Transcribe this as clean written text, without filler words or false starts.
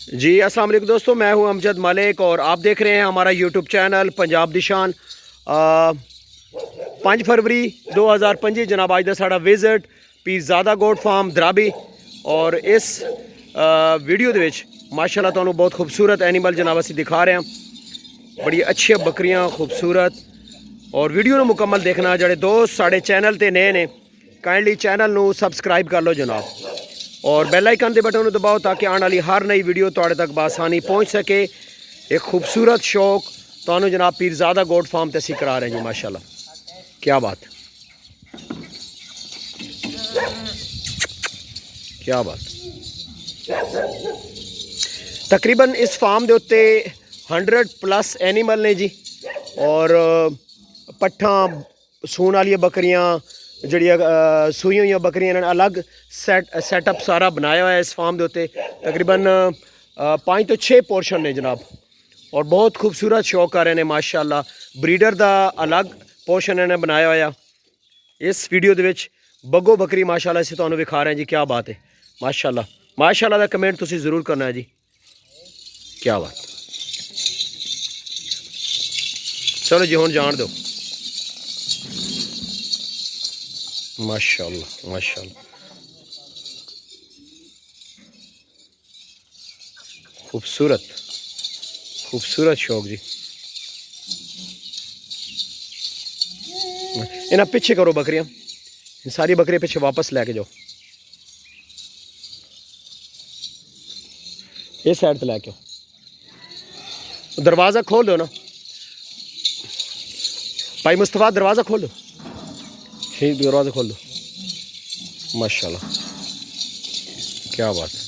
जी अस्सलाम वालेकुम दोस्तों, मैं हूं अमजद मलिक और आप देख रहे हैं हमारा यूट्यूब चैनल पंजाब दी शान। 5 फरवरी 2025 जनाब अज दा साड़ा विजिट पीरजादा गोट फार्म दराबी। और इस वीडियो दे विच माशाल्लाह तुहानूं बहुत खूबसूरत एनिमल जनाब असीं दिखा रहे हैं। बड़ी अच्छी बकरियां खूबसूरत, और वीडियो नूं मुकम्मल देखना। जिहड़े दोस्त साडे चैनल ते नए ने काइंडली चैनल नूं सबसक्राइब कर लो जनाब, और बैल आइकन के बटन दबाओ ताकि आने वाली हर नई वीडियो तुहाडे तक बआसानी पहुँच सके। एक खूबसूरत शौक तुहानूं जनाब पीरजादा गोट फार्म ते असीं करा रहे हैं जी। माशाल्लाह क्या बात, क्या बात। तकरीबन इस फार्म के उत्ते 100+ एनिमल ने जी, और पट्ठा सून वाली बकरियां जड़ियाँ सूई हुई बकरियां इन्होंने अलग सैटअप सारा बनाया हुआ है इस फार्म के उत्ते। तकरीबन 5 तो 6 पोर्शन ने जनाब, और बहुत खूबसूरत शौक कर रहे हैं माशाल्लाह। ब्रीडर का अलग पोर्शन इन्हें बनाया हुआ इस वीडियो के विच। बग्गो बकरी माशाल्लाह इसे तुहानूं विखा रहे हैं जी। क्या बात है, माशाल्लाह माशाल्लाह का कमेंट तुसीं जरूर करना है जी। क्या बात। चलो जी हुण जान दो। माशाल्लाह माशाल्लाह खूबसूरत खूबसूरत शौक जी। इन्हें पीछे करो बकरियां, सारी बकरियां पीछे वापस लैके जाओ। इस साइड तो लैके आओ। दरवाज़ा खोल दो ना भाई मुस्तफ़ा, दरवाज़ा खोल दो। ठीक, दरवाज़ा खोल दो। माशाल्लाह क्या बात है।